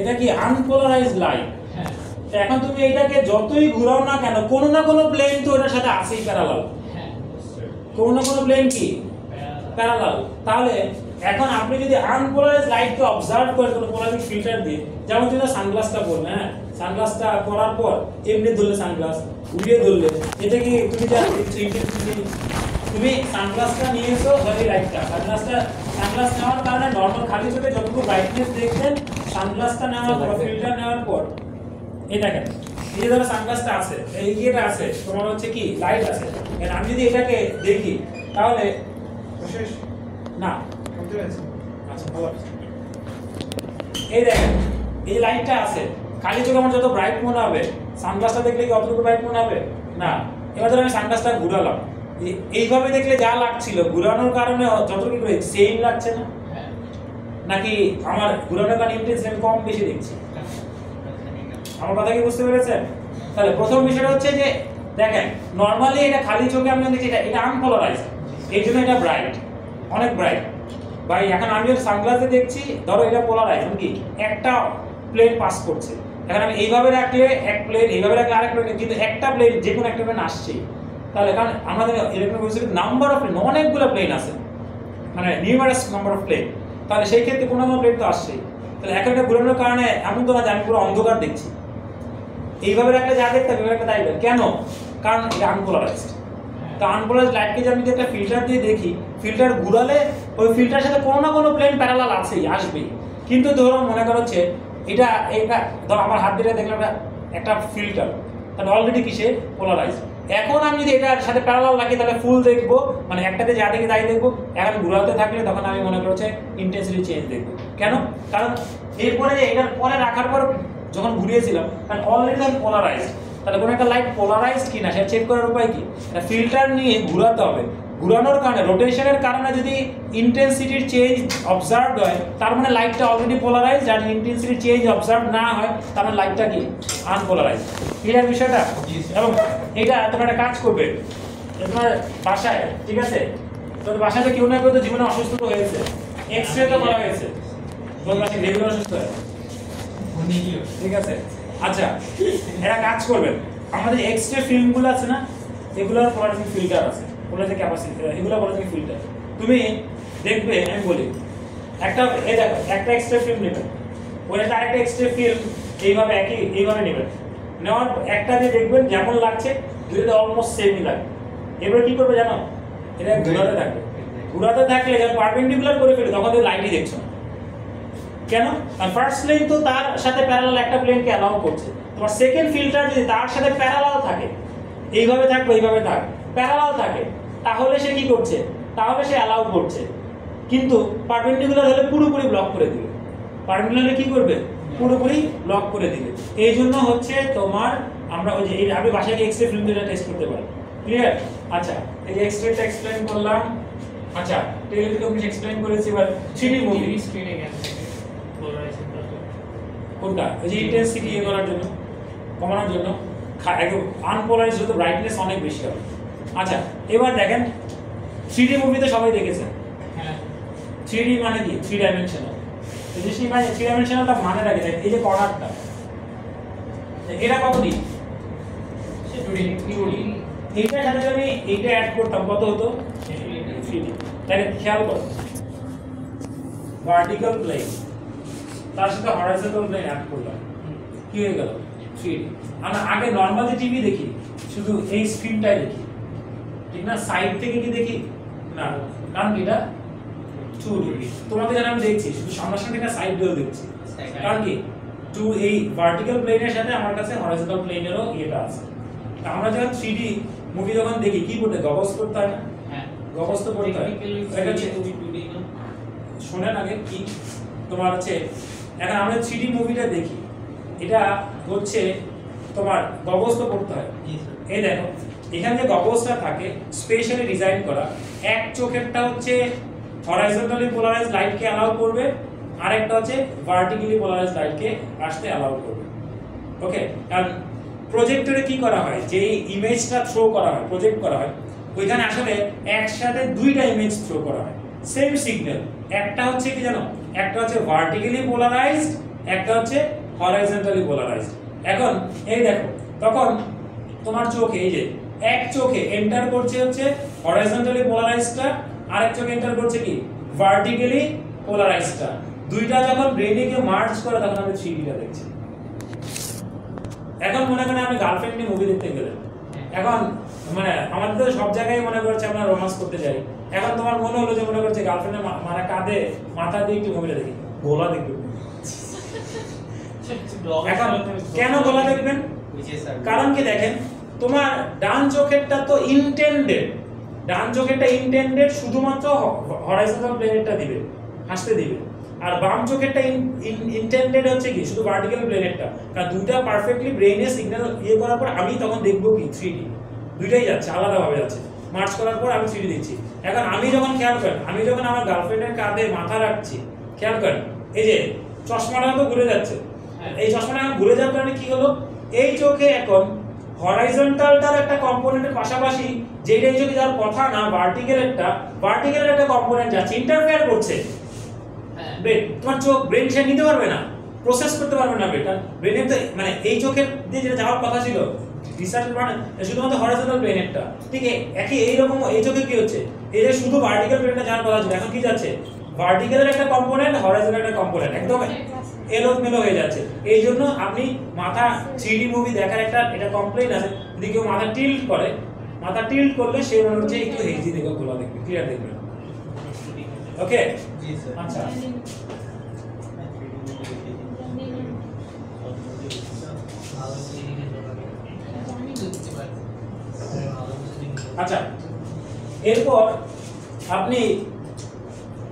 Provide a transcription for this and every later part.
এটা কি unpolarised light. এখন তুমি এটাকে যতই ঘুরাও না কেন কোনো না কোনো প্লেন তো এটার সাথে আসেই প্যারালাল, কোনো না কোনো প্লেন কি প্যারালাল। তাহলে এখন আপনি যদি আনপোলারাইজড লাইটকে অবজার্ভ করেন কোনো পোলারিক ফিল্টার দিয়ে, যেমন তুমি সানগ্লাসটা পরবে, হ্যাঁ সানগ্লাসটা পরার পর এমনি ধরলে সানগ্লাস ঘুরিয়ে ধরলে এটা কি তুমি যা তুমি সানগ্লাসটা নিয়ে এসো ধরে লাইটটা সানগ্লাস নেওয়ার কারণে নর্মাল খালি চোখে যতটুকু ব্রাইটনেস দেখছেন সানগ্লাসটা নেওয়ার পর ফিল্টার নেওয়ার পর এই দেখেন এই যে ধরো সানগ্লাসটা আছে এই ইয়েটা আছে তোমার হচ্ছে কি লাইট আছে, আমি যদি এটাকে দেখি তাহলে না আচ্ছা ভালো এই দেখেন এই লাইটটা আছে খালি চোখে আমার যত ব্রাইট মনে হবে সানগ্লাসটা দেখলে কি অতটুকু ব্রাইট মনে হবে না। এবার ধরো আমি সানগ্লাসটা ঘুরালাম এইভাবে দেখলে যা লাগছিল ঘুরানোর কারণে যতটুকু করে সেম লাগছে না, নাকি আমার ঘুরানোর কারণে ইন্টেন্সিটি কম বেশি দেখছি? আমার কথা কি বুঝতে পেরেছেন? তাহলে প্রথম বিষয়টা হচ্ছে যে দেখেন নরমালি এটা খালি চোখে আমি দেখছি এটা আনপোলারাইজড, এই জন্য এটা ব্রাইট অনেক ব্রাইট। ভাই এখন আমি যখন সানগ্লাসে দেখছি ধরো এটা পোলারাইজ কি একটা প্লেন পাস করছে, এখন আমি এইভাবে রাখলে এক প্লেন এইভাবে রাখলে আরেক প্লেন, কিন্তু একটা প্লেন যে কোনো একটা প্লেন আসছে। তাহলে কারণ আমাদের ইলেকট্রোম্যাগনেটিক নাম্বার অফ প্লেন অনেকগুলো প্লেন আছে মানে নিউমারাস নাম্বার অফ প্লেন, তাহলে সেই ক্ষেত্রে কোনো না প্লেন তো আসছে। তাহলে একটা ঘুরানোর কারণে এমন তো না যে আমি পুরো অন্ধকার দেখছি, এইভাবে রাখলে যা দেখতে হবে একটা তাই কেন, কারণ এটা আনপোলারাইজড। তো আনপোলারাইজড লাইটকে যদি আমি একটা ফিল্টার দিয়ে দেখি ফিল্টার ঘুরালে ওই ফিল্টারের সাথে কোনো না কোনো প্লেন প্যারালাল আছেই আসবেই। কিন্তু ধরো মনে করো হচ্ছে এটা ধরো আমার হাত দিয়ে দেখলাম একটা ফিল্টার তাহলে অলরেডি কিসে পোলারাইজড। এখন আমি যদি এটার সাথে প্যারালাল রাখি তাহলে ফুল দেখবো মানে একটাতে যা দেখি তাই দেখবো। এখন ঘুরাতে থাকলে তখন আমি মনে করছি ইন্টেন্সিটি চেঞ্জ দেখবো। কেন? কারণ এরপরে এটার পরে রাখার পর যখন ঘুরিয়েছিলাম কারণ অলরেডি আমি পোলারাইজড, তাহলে কোনো একটা লাইট পোলারাইজড কিনা সেটা চেক করার উপায় কি? একটা ফিল্টার নিয়ে ঘুরাতে হবে, ঘুরানোর কারণে রোটেশনের কারণে যদি ইন্টেন্সিটির চেঞ্জ অবজার্ভ হয় তার মানে লাইটটা অলরেডি পোলারাইজড, আর ইন্টেন্সিটির চেঞ্জ অবজার্ভ না হয় তার মানে লাইটটা কি আনপোলারাইজড। ক্লিয়ার বিষয়টা? এবং এটা তোমরা একটা কাজ করবে তোমার বাসায়, ঠিক আছে? তোর বাসাতে কেউ না কেউ তো জীবনে অসুস্থ হয়েছে, এক্স-রে তো করা হয়েছে, তোর বাসায় রেগুলার অসুস্থ হয়, ঠিক আছে? আচ্ছা এরা কাজ করবেন আমাদের এক্স-রে ফিল্মগুলো আছে না এগুলোর পোলারিটি ফিল্টার আছে, পোলারিটি ক্যাপাসিটি এগুলো পোলারিটি ফিল্টার। তুমি দেখবে আমি বলি একটা এই দেখো একটা এক্স-রে ফিল্ম নেবে, ওই আরেকটা এক্স-রে ফিল্ম এইভাবে এইভাবে নেবেন, নেওয়ার একটা দিয়ে দেখবেন যেমন লাগছে দুটোতে অলমোস্ট সেমই লাগে। এবার কি করবে জানো? এটা ঘুরাতে থাকলে যখন পারপেন্ডিকুলার করে ফেলে তখন তুমি লাইটই দেখছো না। কেন? কারণ ফার্স্ট প্লেন তো তার সাথে প্যারালাল একটা প্লেনকে অ্যালাউ করছে, তোমার সেকেন্ড ফিল্টার যদি তার সাথে প্যারালাল থাকে এইভাবে থাকবে এইভাবে থাক প্যারালাল থাকে তাহলে সে কি করছে? তাহলে সে অ্যালাউ করছে, কিন্তু পারপেন্ডিকুলার হলে পুরোপুরি ব্লক করে দিবে। পারপেন্ডিকুলারে কি করবে? পুরোপুরি ব্লক করে দিবে। এই জন্য হচ্ছে তোমার আমরা ওই যে আমি বাসায় এক্স-রে ফিল্ম দিয়ে টেস্ট করতে পারি। ক্লিয়ার? আচ্ছা এই যে এক্স-রেটা এক্সপ্লেইন করলাম, আচ্ছা টেলিভিশন এক্সপ্লেইন করেছি, এবার 3D মুভি স্ক্রিনে গেছে কোনটা? এই যে ইন্টেন্সিটি করার জন্য কমানোর জন্য একদম আনপোলারাইজড হতে ব্রাইটনেস অনেক বেশি হবে। আচ্ছা এবার দেখেন 3D মুভিতে সবাই দেখেছেন, হ্যাঁ 3D মানে কি? 3 ডাইমেনশনাল। এই যে মানে 3 ডাইমেনশনালটা মানে রাখে দেখেন এই যে কর্নারটা এটা কত দিন? 2D। এইটার সাথে যদি আমি এইটা অ্যাড করতাম কত হতো? 3D। তাহলে খেয়াল করো ভার্টিক্যাল প্লেন তার সাথে হরাইজন্টাল প্লেন অ্যাড করলাম, কি হয়ে গেল? 3D। আমরা আগে নরমালি টিভি দেখি শুধু এই স্ক্রিনটাই দেখি, ঠিক না? সাইড থেকে কি দেখি না, কারণ এটা 2D। তোমাকে যেন আমি দেখছি শুধু সামনাসামনি থেকে সাইড দিয়েও দেখছি, কারণ কি এই ভার্টিক্যাল প্লেনের সাথে আমার কাছে হরাইজন্টাল প্লেনেরও এটা আছে। আমরা যখন 3D মুভি যখন দেখি কি করতে গগলস করতে হয় না? হ্যাঁ গগলস তো পড়তে হয়। এটা হচ্ছে 2D না, শোনেন আগে কি তোমার হচ্ছে এখন আমরা 3D মুভিটা দেখি এটা হচ্ছে তোমার গগলস তো পড়তে হয়। এই দেখো এখানে যে গগলসটা থাকে স্পেশালি ডিজাইন করা, এক চোখেরটা হচ্ছে হরাইজন্টালি পোলারাইজড লাইটকে অ্যালাউ করবে, আর একটা হচ্ছে ভার্টিক্যালি পোলারাইজড লাইটকে আসতে অ্যালাউ করবে। ওকে, কারণ প্রজেক্টরে কি করা হয়, যে ইমেজটা থ্রো করা হয় প্রজেক্ট করা হয় ওইখানে আসলে একসাথে দুইটা ইমেজ থ্রো করা হয়, সেম সিগন্যাল। একটা হচ্ছে কি জানো, একটা হচ্ছে ভার্টিক্যালি পোলারাইজড, একটা হচ্ছে হরাইজন্টালি পোলারাইজড। এখন এই দেখো, তখন তোমার চোখে এই যে এক চোখে এন্টার করছে হচ্ছে হরাইজন্টালি পোলারাইজডটা, আরেক চোখে এন্টার করছে কি ভার্টিক্যালি পোলারাইজডটা। দুইটা যখন ব্রেনে গিয়ে মার্জ করে তখন আমি 3Dটা দেখছি। এখন মনে করেন আপনি গার্লফ্রেন্ড নিয়ে মুভি দেখতে গেলেন, এখন মানে আমাদের তো সব জায়গায় মনে করছে আমরা রোমান্স করতে যাই, এখন তোমার মনে হলো যে মনে করছে গার্লফ্রেন্ডের মানে কাঁধে মাথা দিয়ে একটু মুভিটা দেখি, গোলা দেখবে। এখন কেন গোলা দেখবেন? কারণ কি দেখেন, তোমার ডান চোখেরটা তো ইন্টেন্ডেড, ডান চোখেরটা ইন্টেন্ডেড শুধুমাত্র হরাইজন্টাল প্লেনেটটা দিবে, হাসতে দিবে, আর বাম চোখেরটা ইন্টেন্ডেড হচ্ছে কি শুধু ভার্টিক্যাল প্লেনেটটা। কারণ দুইটা পারফেক্টলি ব্রেনে সিগন্যাল ইয়ে করার পর আমি তখন দেখবো কি 3D, দুইটাই যাচ্ছে আলাদাভাবে যাচ্ছে, মার্চ করার পর আমি 3D দিচ্ছি। এখন আমি যখন খেয়াল করেন, আমি যখন আমার গার্লফ্রেন্ডের কাঁধে মাথা রাখছি, খেয়াল করেন এই যে চশমাটা তো ঘুরে যাচ্ছে, এই চশমাটা ঘুরে যাওয়ার কারণে কি হলো, এই চোখে এখন হরাইজন্টালটার একটা কম্পোনেন্টের পাশাপাশি যেটা এই চোখে যাওয়ার কথা না, ভার্টিক্যালের একটা কম্পোনেন্ট যাচ্ছে, ইন্টারফেয়ার করছে। ব্রেন, তোমার চোখ ব্রেন সে নিতে পারবে না, প্রসেস করতে পারবে না ব্রেনে তো, মানে এই চোখের দিয়ে যেটা যাওয়ার কথা ছিল রিসার্চ মানে শুধুমাত্র হরাইজন্টাল প্লেনেটটা, ঠিক একই এইরকম এই চোখে কি হচ্ছে, এই যে শুধু ভার্টিক্যাল প্লেনটা যাওয়ার কথা ছিল, এখন কি যাচ্ছে ভার্টিক্যালের একটা কম্পোনেন্ট, হরাইজন্টাল একটা কম্পোনেন্ট, একদম এলোমেলো হয়ে যাচ্ছে। এই জন্য আপনি মাথা 3D মুভি দেখার একটা এটা কমপ্লেইন আছে, যদি কেউ মাথা টিল্ট করে, মাথা টিল্ট করলে সে মনে হচ্ছে একটু হেজি দেখে খোলা দেখবে, ক্লিয়ার দেখবে। ওকে জি স্যার। আচ্ছা আচ্ছা, এরপর আপনি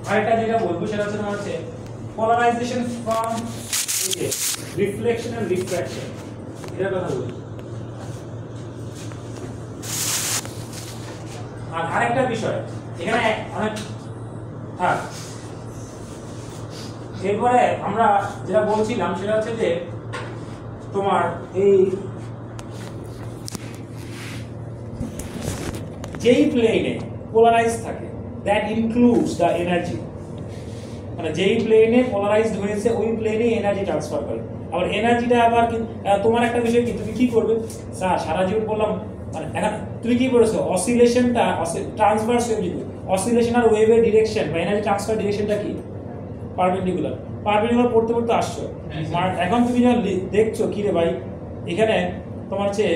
আরেকটা যেটা বলবো সেটা হচ্ছে তোমার হচ্ছে polarization from reflection and refraction, এটার কথা বলি। আর আরেকটা বিষয় এখানে অনেক থাক, এরপরে আমরা যেটা বলছিলাম সেটা হচ্ছে যে তোমার এই যেই প্লেনে পোলারাইজ থাকে দ্যাট ইনক্লুডস দ্য এনার্জি, মানে যেই প্লেনে পোলারাইজড হয়েছে ওই প্লেনে এনার্জি ট্রান্সফার করে। আবার এনার্জিটা আবার তোমার একটা বিষয় কি, তুমি কি করবে সারা জীবন বললাম, মানে এখন তুমি কি করেছো অসিলেশনটা ট্রান্সভার্স ওয়েভ, অসিলেশন আর ওয়েভের ডিরেকশন বা এনার্জি ট্রান্সফার ডিরেকশনটা কি পারপেন্ডিকুলার, পারপেন্ডিকুলার পড়তে পড়তে আসছো। এখন তুমি যখন দেখছো কি রে ভাই, এখানে তোমার হচ্ছে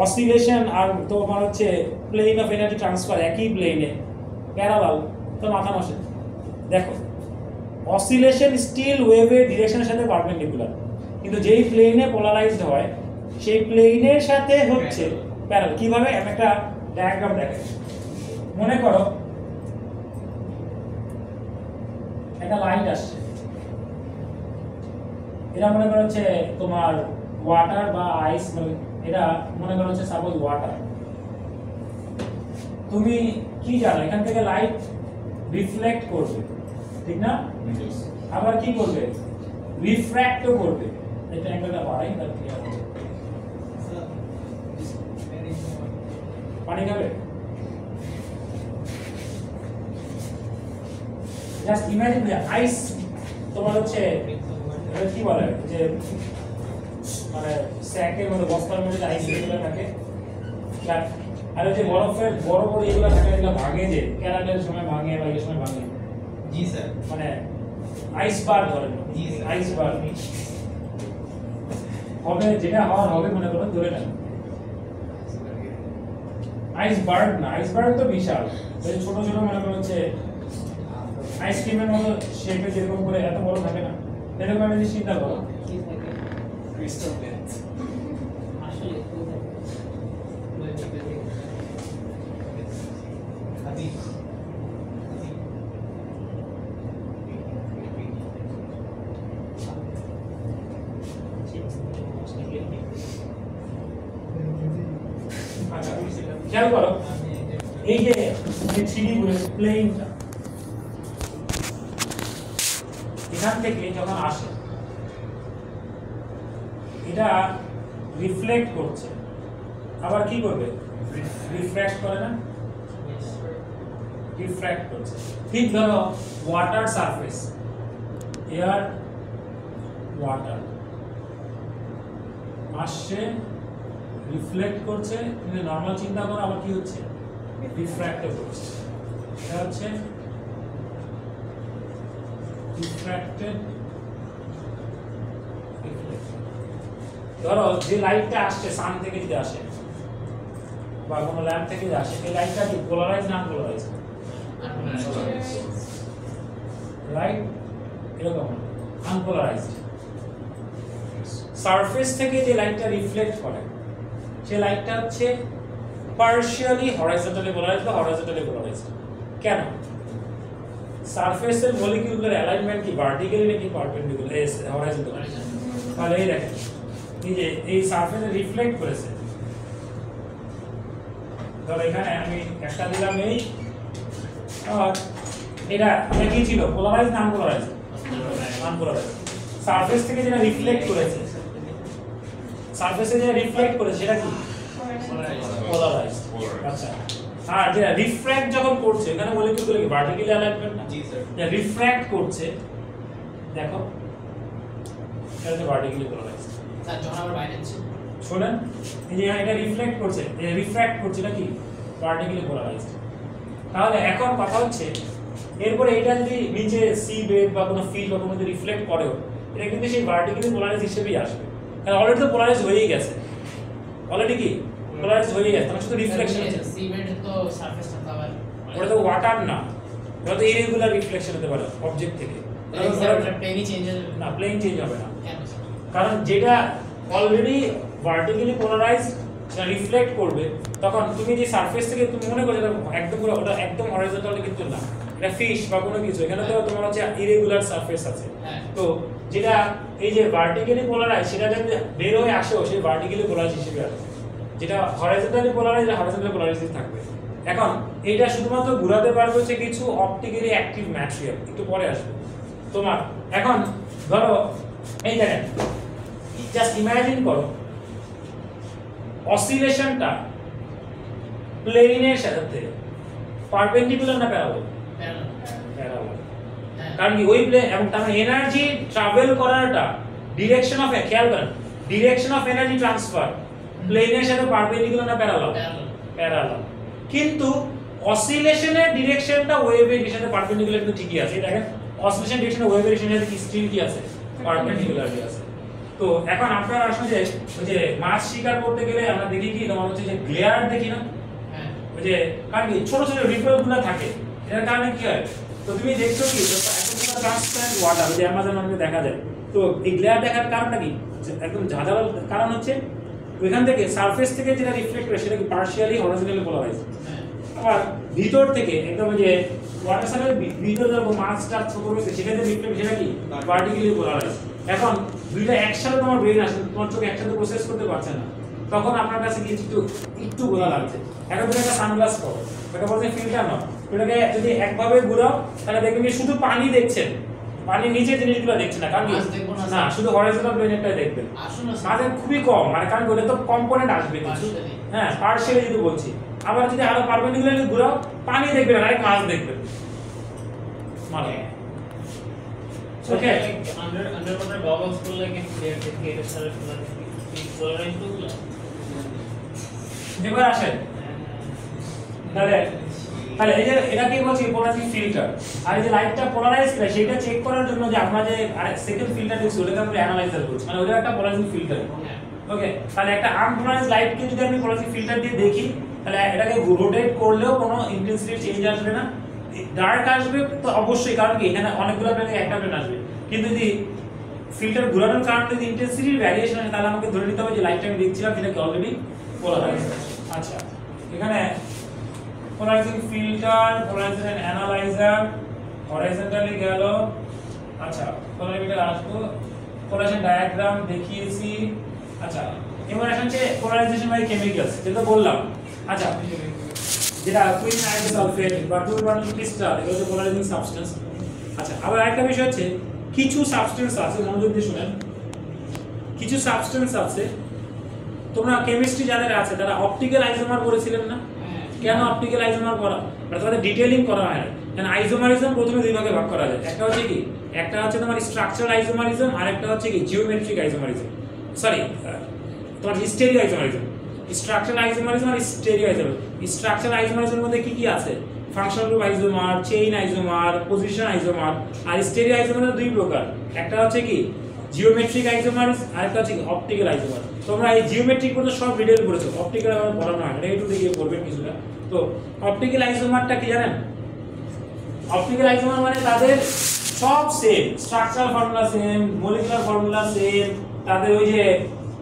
অসিলেশন আর তোমার হচ্ছে প্লেন অফ এনার্জি ট্রান্সফার একই প্লেনে প্যারালাল, তো মাথা নষ্ট। দেখো অসিলেশন স্টিল ওয়েভের ডিরেকশনের সাথে পারপেন্ডিকুলার, কিন্তু যেই প্লেনে পোলারাইজড হয় সেই প্লেনের সাথে হচ্ছে প্যারালাল। কিভাবে? আমি একটা ডায়াগ্রাম দেখাই। মনে করো একটা লাইট আসছে, এটা মনে করো হচ্ছে তোমার ওয়াটার বা আইস, এটা মনে করো হচ্ছে সাপোজ ওয়াটার। তুমি কি জানো এখান থেকে লাইট রিফ্লেক্ট করবে, ঠিক না? আবার কি করবে? রিফ্র্যাক্টও করবে। এটা অ্যাঙ্গেলটা বাড়াই তার ক্লিয়ার হবে। পানি খাবে? জাস্ট ইমাজিন যে আইস তোমার হচ্ছে কি বলে যে মানে স্যাকের মধ্যে বস্তার মধ্যে আইস এগুলো থাকে, আর ওই যে বরফের বড় বড় এগুলো থাকে, এগুলো ভাঙে যে ক্যারামেলের সময় ভাঙে বা এই সময় ভাঙে। জি স্যার। মানে আইস বার ধরেন, আইস বার হবে, যেটা হওয়ার হবে মনে করুন ধরে নেন। আইসবার্গ না, আইসবার্গ তো বিশাল, ছোট ছোট মনে করুন হচ্ছে আইসক্রিমের মতো শেপে যেরকম করে এত বড় থাকে না, এরকম একটা জিনিস চিন্তা করো। ক্রিস্টাল গ্লাস আসলে আদি আচ্ছা খেয়াল করো এই যে 3D প্লেনটা এখান থেকে যখন আসে এটা রিফ্লেক্ট করছে, আবার কি করবে? রিফ্র্যাক্ট করে না, রিফ্র্যাক্ট করছে। ঠিক ধরো ওয়াটার সারফেস, এয়ার ওয়াটার আসছে রিফ্লেক্ট করছে, তুমি নর্মাল চিন্তা করো, আবার কি হচ্ছে রিফ্র্যাক্টও করছে। এটা হচ্ছে রিফ্র্যাক্টেড। ধরো যে লাইটটা আসছে সান থেকে যদি আসে বা কোনো ল্যাম্প থেকে যদি আসে, এই লাইটটা কি পোলারাইজ না আনপোলারাইজ? লাইট এরকম আনপোলারাইজড। সারফেস থেকে যে লাইটটা রিফ্লেক্ট করে সে লাইটটা হচ্ছে পার্শিয়ালি হরাইজন্টালি পোলারাইজড বা হরাইজন্টালি পোলারাইজড। কেন? সারফেসের মলিকিউলের অ্যালাইনমেন্ট কি ভার্টিক্যালি নাকি পারপেন্ডিকুলার হরাইজন্টাল? তাহলে এই দেখেন, এই যে এই সারফেসে রিফ্লেক্ট করেছে, ধর এখানে আমি একটা দিলাম এই, আর এটা কি ছিল পোলারাইজ না আনপোলারাইজ? আনপোলারাইজ। সারফেস থেকে যেটা রিফ্লেক্ট করেছে, সারফেসে যেটা রিফ্লেক্ট করেছে সেটা কি পোলারাইজ। আচ্ছা, আর যেটা রিফ্র্যাক্ট যখন করছে এখানে মলিকিউলগুলো কি ভার্টিক্যালি অ্যালাইনমেন্ট না? জি স্যার। যে রিফ্র্যাক্ট করছে দেখো এটা হচ্ছে ভার্টিক্যালি পোলারাইজ। স্যার যখন আবার বাইরে যাচ্ছে শুনেন, এই যে এটা রিফ্লেক্ট করছে, রিফ্র্যাক্ট করছে এটা কি ভার্টিক্যালি পোলারাইজড। তাহলে এখন কথা হচ্ছে এরপরে এটা যদি নিচে সি বেড বা কোনো ফিল্ড বা কোনো রিফ্লেক্ট করেও এটা কিন্তু সেই ভার্টিক্যালি পোলারাইজ হিসেবেই আসবে, কারণ অলরেডি তো পোলারাইজ হয়েই গেছে, অলরেডি কি পোলারাইজ হয়ে গেছে, তখন শুধু রিফ্লেকশন আছে। সি বেড তো সারফেসটা তো আবার ওটা তো ওয়াটার না, ওটা তো ইরেগুলার রিফ্লেকশন হতে পারে অবজেক্ট থেকে। প্লেনই চেঞ্জ হবে না, প্লেন চেঞ্জ হবে না, কেন স্যার? কারণ যেটা অলরেডি ভার্টিক্যালি পোলারাইজ সেটা রিফ্লেক্ট করবে, তখন তুমি যে সারফেস থেকে তুমি মনে করো এটা একদম পুরো ওটা একদম হরাইজন্টাল কিন্তু না, এটা ফিশ বা কোনো কিছু, এখানে তো তোমার হচ্ছে ইরেগুলার সারফেস আছে। হ্যাঁ। তো যেটা এই যে ভার্টিক্যালি পোলারাইজ সেটা যদি বের হয়ে আসেও সেই ভার্টিক্যালি পোলারাইজ হিসেবে আসবে, যেটা হরাইজন্টালি পোলারাইজ হরাইজন্টালি পোলারাইজ থাকবে। এখন এইটা শুধুমাত্র ঘোরাতে পারবে হচ্ছে কিছু অপটিক্যালি অ্যাক্টিভ ম্যাটেরিয়াল, একটু পরে আসবে তোমার। এখন ধরো এই দেখেন, জাস্ট ইমাজিন করো অসিলেশনটা প্লেনের সাথে পারপেন্ডিকুলার না প্যারালাল? প্যারালাল। কারণ কি ওই প্লেন এবং তার এনার্জি ট্রাভেল করাটা ডিরেকশন অফ, খেয়াল করেন ডিরেকশন অফ এনার্জি ট্রান্সফার প্লেনের সাথে পারপেন্ডিকুলার না প্যারালাল? প্যারালাল। কিন্তু অসিলেশনের ডিরেকশনটা ওয়েভের সাথে পারপেন্ডিকুলার কিন্তু ঠিকই আছে। দেখেন অসিলেশন ডিরেকশন ওয়েভের ডিরেকশনের সাথে কি স্টিল কি আছে? পারপেন্ডিকুলারলি আছে। তো এখন আপনারা আসলে যে ওই যে মাছ শিকার করতে গেলে আমরা দেখি কি তোমার হচ্ছে যে গ্লেয়ার দেখি না, ওই যে কারণ কি ছোট ছোট রিপেলগুলো থাকে, এর কারণে কি হয়? তো তুমি দেখছো কি একদম ট্রান্সপারেন্ট ওয়াটার যে অ্যামাজন আমাকে দেখা যায়, তো এই গ্লেয়ার দেখার কারণটা কি? একদম ঝাঁঝালো কারণ হচ্ছে ওইখান থেকে সারফেস থেকে যেটা রিফ্লেক্ট করে সেটা কি পার্শিয়ালি হরাইজন্টালি পোলারাইজ, আবার ভিতর থেকে একদম যে ওয়াটার সাইকেলের ভিতরে যখন মাছটা ছোট রয়েছে সেখানে রিফ্লেক্ট সেটা কি ভার্টিক্যালি পোলারাইজ। এখন দুইটা একসাথে তোমার ব্রেন আসে, তোমার চোখ একসাথে প্রসেস করতে পারছে না, তখন আপনার কাছে কি একটু গোলা লাগছে। এখন তুমি একটা সানগ্লাস পরো, এটা বলছে ফিল্টার নয়, এটাকে যদি একভাবে ঘুরাও তাহলে দেখবেন যে শুধু পানি দেখছেন, পানির নিচে জিনিসগুলো দেখছেন না, কারণ না শুধু হরাইজন্টাল প্লেনেরটাই দেখবেন। মাঝে খুবই কম, মানে কারণ ওটা তো কম্পোনেন্ট আসবে কিছু, হ্যাঁ পার্শিয়ালি যদি বলছি। আবার যদি আরো পারপেন্ডিকুলারলি ঘুরাও পানি দেখবেন আর মাছ দেখবেন। মানে ওকে underwater goggles করলে কি ক্লিয়ার দেখে এটা সারা পোলারাইজ করলে এবার আসেন তাহলে তাহলে এই যে এটা কি বলছি পোলারাইজিং ফিল্টার, আর এই যে লাইটটা পোলারাইজ করে সেটা চেক করার জন্য যে আমরা যে সেকেন্ড ফিল্টার ইউজ করি ওটাকে আমরা অ্যানালাইজার বলছি, মানে ওটা একটা পোলারাইজিং ফিল্টার। ওকে, তাহলে একটা আনপোলারাইজ লাইটকে যদি আমি পোলারাইজিং ফিল্টার দিয়ে দেখি তাহলে এটাকে রোটেট করলেও কোনো ইন্টেন্সিটি চেঞ্জ আসবে না, ডার্ক আসবে তো অবশ্যই, কারণ কি এখানে অনেকগুলো প্লেনে একটা প্লেন আসবে, কিন্তু যদি ফিল্টার ঘোরানোর কারণে যদি ইন্টেন্সিটির ভ্যারিয়েশন আসে তাহলে আমাকে ধরে নিতে হবে যে লাইটটা আমি দেখছিলাম সেটা কি অলরেডি পোলারাইজ। আচ্ছা, এখানে polarising filter, polarising analyser, horizontally গেল। আচ্ছা, পোলারিমিটার আসবো, পোলারাইজেশন ডায়াগ্রাম দেখিয়েছি। আচ্ছা, এবার আসেন যে পোলারাইজেশন বাই কেমিক্যালস, যেটা বললাম। আচ্ছা, যেটা কুইন আয়রন সালফেট বা টুরবাইন ক্রিস্টাল এগুলো হচ্ছে পোলারাইজিং সাবস্টেন্স। আচ্ছা, আবার আরেকটা বিষয় হচ্ছে কিছু সাবস্টেন্স আছে, মনোযোগ দিয়ে শুনেন, কিছু সাবস্টেন্স আছে তোমরা কেমিস্ট্রি যাদের আছে তারা অপটিক্যাল আইসোমার করেছিলেন না? কেন অপটিক্যাল আইসোমার করা? মানে তোমাদের ডিটেইলিং করা হয় না, কারণ আইসোমারিজম প্রথমে দুই ভাগে ভাগ করা যায়, একটা হচ্ছে কি, একটা হচ্ছে তোমার স্ট্রাকচারাল আইসোমারিজম আর একটা হচ্ছে কি জিওমেট্রিক আইসোমারিজম, সরি তোমার স্টেরিও আইসোমারিজম। স্ট্রাকচারাল আইসোমারিজম আর স্টেরিও আইসোমারিজম। স্ট্রাকচারাল আইসোমারিজমের মধ্যে কি কি আছে, functional group isomer, chain isomer, position isomer. আর স্টেরিও আইসোমার দুই প্রকার, একটা হচ্ছে কি জিওমেট্রিক আইসোমার আর একটা হচ্ছে কি অপটিক্যাল আইসোমার। তোমরা এই জিওমেট্রিক পর্যন্ত সব ডিটেইল পড়েছো, অপটিক্যাল আমার পড়ানো হয় না, একটু দেখিয়ে পড়বেন কিছুটা। তো অপটিক্যাল আইসোমারটা কি জানেন? অপটিক্যাল আইসোমার মানে তাদের সব same, structural formula same, molecular formula same, তাদের ওই যে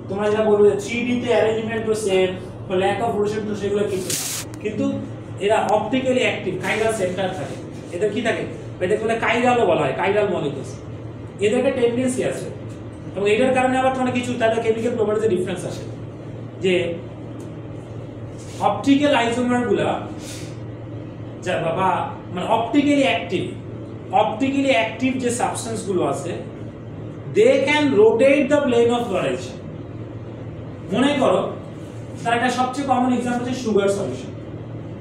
তোমরা যেটা বলবে 3D তে অ্যারেঞ্জমেন্টও সেম, ল্যাক অফ রোটেশন তো সেগুলো কিছু না, কিন্তু এরা অপটিক্যালি অ্যাক্টিভ, কাইরাল সেন্টার থাকে এদের, কি থাকে এদের বলে কাইরালও বলা হয়, কাইরাল মলিকুলস। এদের একটা টেন্ডেন্সি আছে এবং এটার কারণে আবার তোমার কিছু তাদের কেমিক্যাল প্রপার্টিজে ডিফারেন্স আসে, যে অপটিক্যাল আইসোমারগুলা যা বাবা মানে অপটিক্যালি অ্যাক্টিভ যে সাবস্টেন্স গুলো আছে, they can rotate the plane of polarization. মনে করো তার একটা সবচেয়ে কমন एग्जांपल হচ্ছে সুগার সলিউশন।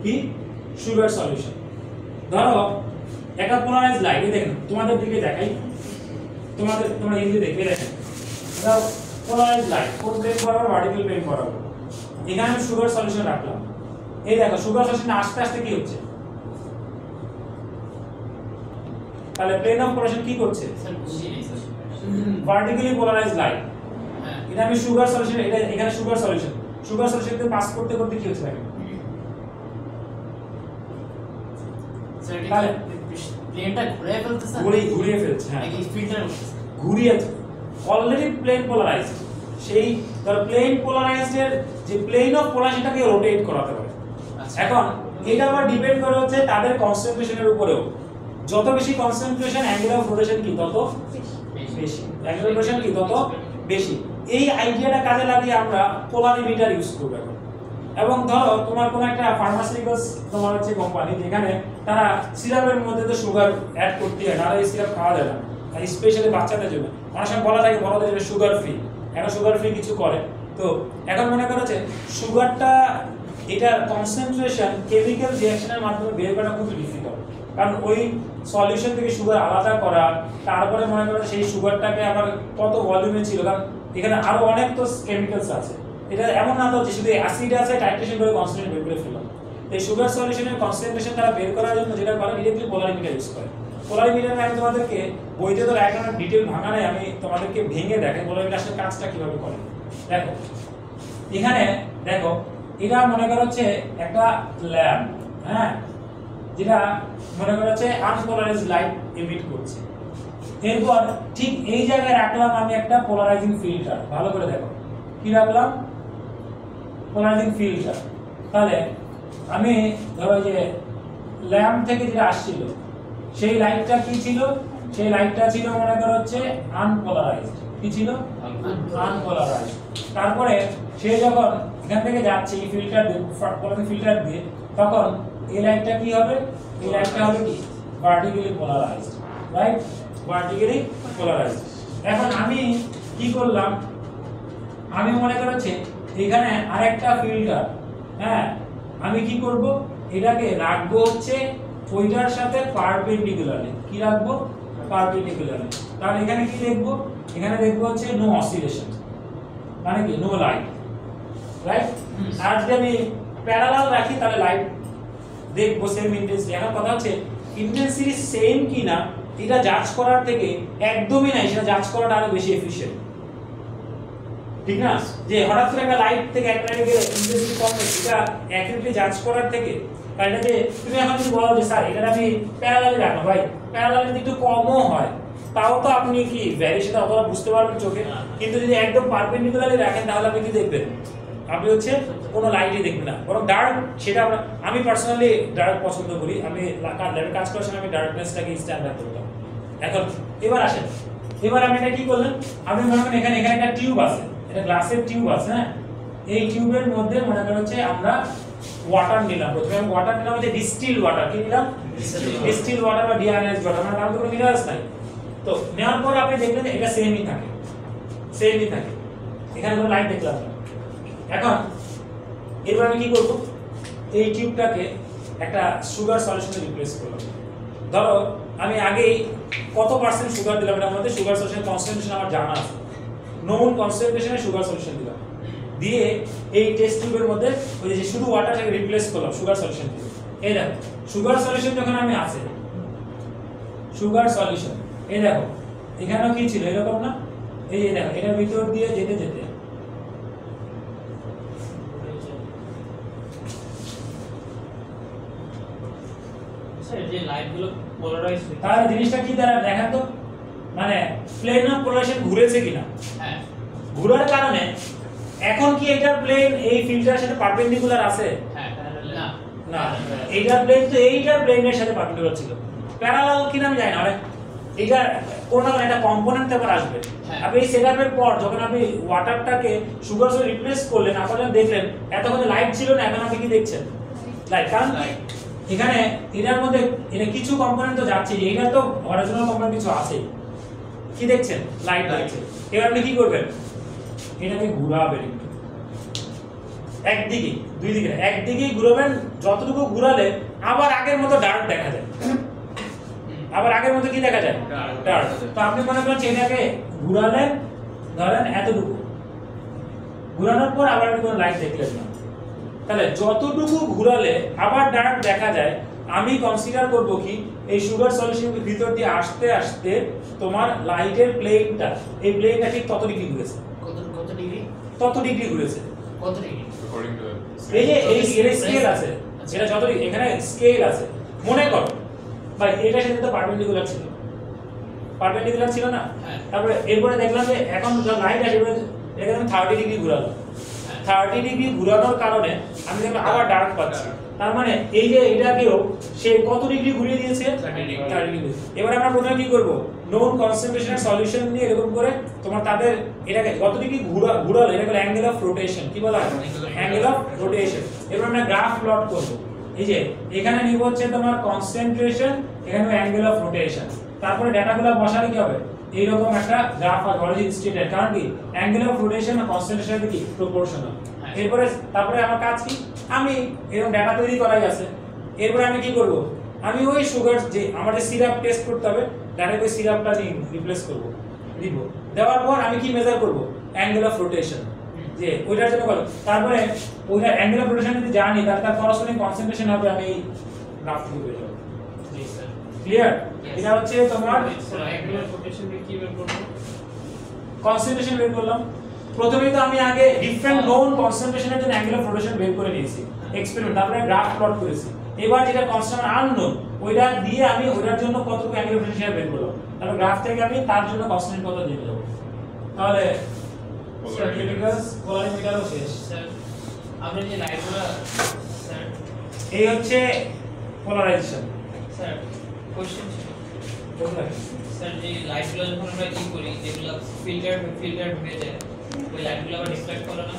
কি সুগার সলিউশন? ধরো একটা পোলারাইজড লাইট, এই দেখেন তোমাদের দিকে দেখাই, তোমরা এদিকে দেখে দেখেন, দাও পোলারাইজড লাইট কোন প্লেন বরাবর, ভার্টিক্যাল প্লেন বরাবর। এখানে আমি সুগার সলিউশন রাখলাম, এই দেখো সুগার সলিউশন আস্তে আস্তে কি হচ্ছে, তাহলে প্লেন অফ পোলারাইজেশন কি করছে, ভার্টিক্যালি পোলারাইজড লাইট। এটা আমি সুগার সলিউশন, এটা এখানে সুগার সলিউশনকে পাস করতে করতে কি হচ্ছে দেখেন, তাহলে প্লেনটা ঘুরিয়ে ফেলছে, হ্যাঁ নাকি ফিল্টার করতেছে? ঘুরিয়ে, অলরেডি প্লেন পোলারাইজড, সেই তার প্লেন পোলারাইজড এর যে প্লেন অফ পোলারাইজেশনটাকে রোটেট করাতে পারে। এখন এটা আবার ডিপেন্ড করে হচ্ছে তাদের কনসেন্ট্রেশনের উপরেও, যত বেশি কনসেন্ট্রেশন অ্যাঙ্গেল অফ রোটেশন কি তত বেশি, অ্যাঙ্গেল অফ রোটেশন কি তত বেশি। এই আইডিয়াটা কাজে লাগিয়ে আমরা পোলারিমিটার ইউজ করব এখন। এবং ধরো তোমার কোন একটা ফার্মাসিউটিক্যালস তোমার হচ্ছে কোম্পানি, যেখানে তারা সিরাপের মধ্যে তো সুগার অ্যাড করতে হয়, নাহলে এই সিরাপ খাওয়া যায় না, আর স্পেশালি বাচ্চাদের জন্য অনেক সময় বলা থাকে বড়দের জন্য সুগার ফ্রি, এখন সুগার ফ্রি কিছু করে। তো এখন মনে করো যে সুগারটা, এটার কনসেন্ট্রেশন কেমিক্যাল রিঅ্যাকশনের মাধ্যমে বের করা খুব ডিফিকাল্ট, কারণ ওই সলিউশন থেকে সুগার আলাদা করা, তারপরে মনে করো সেই সুগারটাকে আবার কত ভলিউমে ছিল, কারণ এখানে আরো অনেক তো কেমিক্যালস আছে। এটা এমন না তো যে শুধু অ্যাসিড আছে টাইট্রেশন করে কনসেন্ট্রেশন বের করে ফেললাম। এই সুগার সলিউশনের কনসেন্ট্রেশন তারা বের করার জন্য যেটা করে ডিরেক্টলি পোলারিমিটার ইউজ করে। পোলারিমিটার আমি তোমাদেরকে বইতে তো এখন ডিটেইল ভাঙা নাই, আমি তোমাদেরকে ভেঙে দেখাই পোলারিমিটার আসলে কাজটা কিভাবে করে। দেখো এখানে দেখো, এটা মনে করো হচ্ছে একটা ল্যাম্প, হ্যাঁ, যেটা মনে করো হচ্ছে আনপোলারাইজড লাইট এমিট করছে। এরপর ঠিক এই জায়গায় রাখলাম আমি একটা পোলারাইজিং ফিল্টার, ভালো করে দেখো কি রাখলাম, পোলারাইজিং ফিল্টার। তাহলে আমি ধরো যে ল্যাম্প থেকে যেটা আসছিল সেই লাইটটা কি ছিল, সেই লাইটটা ছিল মনে করো হচ্ছে আনপোলারাইজড। কি ছিল? আনপোলারাইজড। তারপরে সে যখন এখান থেকে যাচ্ছে এই ফিল্টার দিয়ে, পোলারাইজিং ফিল্টার দিয়ে, তখন এই লাইটটা কি হবে, এই লাইটটা হবে কি vertically polarised, right, vertically polarised. এখন আমি কি করলাম, আমি মনে করছি এখানে আরেকটা ফিল্টার, হ্যাঁ, আমি কি করব, এটাকে রাখবো হচ্ছে ওইটার সাথে পারপেন্ডিকুলারলি। কি রাখবো? পারপেন্ডিকুলারলি। তাহলে এখানে কি দেখবো, এখানে দেখবো হচ্ছে নো অসিলেশন, মানে কি নো লাইট, রাইট। আর যদি আমি প্যারালাল রাখি তাহলে লাইট দেখবো সেম ইন্টেন্সিটি। এখন কথা হচ্ছে ইন্টেন্সিটি সেম কিনা এটা জাজ করার থেকে একদমই নাই, সেটা জাজ করাটা আরো বেশি এফিশিয়েন্ট, ঠিক না? যে হঠাৎ করে একটা লাইট থেকে একটা লাইটে ইন্টেন্সিটি কম হচ্ছে, এটা অ্যাকুরেটলি জাজ করার থেকে, কারণ এটা যে তুমি এখন যদি বলো যে স্যার এটা আমি প্যারালালি রাখবো, ভাই প্যারালালি যদি একটু কমও হয় তাও তো আপনি কি ভ্যারিয়েশনটা অতটা বুঝতে পারবেন চোখে, কিন্তু যদি একদম পারপেন্ডিকুলারলি রাখেন তাহলে আপনি কি দেখবেন, আপনি হচ্ছে কোনো লাইটই দেখবেন না, বরং ডার্ক। সেটা আমি পার্সোনালি ডার্ক পছন্দ করি, আমি ল্যাবে কাজ করার সময় আমি ডার্কনেসটাকে স্ট্যান্ডার্ড করতাম। এখন এবার আসেন, এবার আমি এটা কি করলাম, আমি মনে করেন এখানে একটা টিউব আছে, এটা গ্লাসের টিউব আছে, হ্যাঁ, এই টিউবের মধ্যে মনে করেন হচ্ছে আমরা ওয়াটার নিলাম। প্রথমে আমি ওয়াটার নিলাম হচ্ছে ডিস্টিল ওয়াটার। কি নিলাম? ডিস্টিল ওয়াটার বা ডিআইএনএস ওয়াটার, মানে তার কোনো মিনারেলস নাই। তো নেওয়ার পর আপনি দেখলেন যে এটা সেমই থাকে, এখানে কোনো লাইট দেখলাম না। এখন এবার আমি কি করব, এই টিউবটাকে একটা সুগার সলিউশনে রিপ্লেস করলাম। ধরো আমি আগেই কত পার্সেন্ট সুগার দিলাম, এটার মধ্যে সুগার সলিউশন কনসেন্ট্রেশন আমার জানা আছে, নোন কনসেন্ট্রেশনে সুগার সলিউশন দিলাম, দিয়ে এই টেস্ট টিউবের মধ্যে ওই যে শুধু ওয়াটারটাকে রিপ্লেস করলাম সুগার সলিউশন দিয়ে। এই দেখো সুগার সলিউশন যখন আমি আছে, সুগার সলিউশন এই দেখো এখানেও কি ছিল এরকম না, এই যে দেখো এটার ভিতর দিয়ে যেতে যেতে স্যার যে লাইটগুলো পোলারাইজ হচ্ছে তাহলে জিনিসটা কি দ্বারা দেখেন তো, মানে প্লেন অফ পোলারাইজেশন ঘুরেছে কিনা। হ্যাঁ ঘোরার কারণে এখন কি এটার প্লেন এই ফিল্টারের সাথে পারপেন্ডিকুলার আছে? হ্যাঁ না না, এইটার প্লেন তো এইটার প্লেনের সাথে পারপেন্ডিকুলার ছিল। প্যারালাল কিনা আমি জানি না, মানে এটা কোন না কোন একটা কম্পোনেন্ট থেকে আসবে। হ্যাঁ। আপনি এই সেটআপের পর যখন আপনি ওয়াটারটাকে সুগার সে রিপ্লেস করলেন, আপনারা যখন দেখলেন এতক্ষণ লাইট ছিল না, এখন আপনি কি দেখছেন? লাইট। কারণ Light। এখানে এটার মধ্যে এটা কিছু কম্পোনেন্ট তো যাচ্ছে, এটা তো অরিজিনাল কম্পোনেন্ট কিছু আছে, কি দেখছেন? লাইট লাগছে। এবার আপনি কি করবেন? এটাকে ঘোরাবেন একটু, একদিকে দুই দিকে না, একদিকেই ঘুরাবেন, যতটুকু ঘুরালে আবার আগের মতো ডার্ক দেখা যায়, আবার আগের মতো কি দেখা যায়? ডার্ক। তো আপনি মনে করেন এটাকে ঘুরালেন, ধরেন এতটুকু ঘুরানোর পর আবার আপনি কোনো লাইট দেখলেন না, তাহলে যতটুকু ঘুরালে আবার ডার্ক দেখা যায়, আমি কনসিডার করব কি এই সুগার সলিউশনের ভিতর দিয়ে আসতে আসতে তোমার লাইটের প্লেনটা, এই প্লেনটা ঠিক তত ডিগ্রি ঘুরেছে, কত কত ডিগ্রি তত ডিগ্রি ঘুরেছে। কত ডিগ্রি according to এই যে এই স্কেল আছে, যেটা যত এখানে স্কেল আছে, মনে করো ভাই এটার সাথে তো পারপেন্ডিকুলার ছিল, পারপেন্ডিকুলার ছিল না। হ্যাঁ। তারপরে এরপরে দেখলাম যে এখন যখন লাইট আসে এটাকে আমি 30 ডিগ্রি ঘুরালাম, 30 ডিগ্রি ঘুরানোর কারণে আমি দেখলাম আবার ডার্ক পাচ্ছি। তার মানে এই যে এটাকেও সে কত ডিগ্রি ঘুরিয়ে দিয়েছে? 30 ডিগ্রি। এবার আমরা প্রথমে কি করব? নোন কনসেন্ট্রেশনের সলিউশন নিয়ে এরকম করে তোমার তাদের এটাকে কত ডিগ্রি ঘুরালো, এটা হলো অ্যাঙ্গেল অফ রোটেশন। কি বলা হয়? Angle of rotation. এবার আমরা গ্রাফ প্লট করব। এই যে এখানে নিব হচ্ছে তোমার কনসেন্ট্রেশন, এখানে অ্যাঙ্গেল অফ রোটেশন। তারপরে ডেটাগুলো বসালে কি হবে? এইরকম একটা গ্রাফ আর অরিজিন স্টেটের, কারণ কি অ্যাঙ্গেল অফ রোটেশন আর কনসেন্ট্রেশনের কি প্রপোর্শনাল। এরপরে তারপরে আমার কাজ কি? আমি এরকম ডেটা তৈরি করাই আছে। এরপরে আমি কি করব? আমি ওই সুগার যে আমাদের সিরাপ টেস্ট করতে হবে, ডাইরেক্ট ওই সিরাপটা নিয়ে রিপ্লেস করব, দিব। দেওয়ার পর আমি কি মেজার করব? অ্যাঙ্গেল অফ রোটেশন, যে ওইটার জন্য বলো। তারপরে ওইটার অ্যাঙ্গেল অফ রোটেশন যদি জানি, তার করসপন্ডিং কনসেন্ট্রেশন হবে, আমি এই গ্রাফ থেকে পেয়ে যাব। জি স্যার ক্লিয়ার? এটা হচ্ছে তোমার স্যার অ্যাঙ্গুলার রোটেশন কি বের করব? কনসেন্ট্রেশন বের করলাম। প্রথমেই তো আমি আগে ডিফারেন্ট নোন কনসেন্ট্রেশনের জন্য অ্যাঙ্গেল অফ রোটেশন বের করে নিয়েছি এক্সপেরিমেন্ট, তারপরে গ্রাফ প্লট করেছি। এবার যেটা কনস্ট্যান্ট আননোন, ওইটা দিয়ে আমি ওইটার জন্য কতটুকু অ্যাঙ্গেল অফ রোটেশন বের করলাম, তারপর গ্রাফ থেকে আমি তার জন্য কনস্ট্যান্ট কত দিয়ে দেব। তাহলে পোলারিমিটারও শেষ। স্যার আপনি যে লাইটগুলো স্যার এই হচ্ছে পোলারাইজেশন। স্যার কোশ্চেন ছিল বুঝলে? স্যার যে লাইটগুলো যখন আমরা কি করি, যেগুলো ফিল্টার হয়ে যায়, ওই লাইটগুলো আবার রিফ্লেক্ট করে না,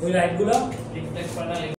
ওই লাইটগুলো রিফ্লেক্ট করে না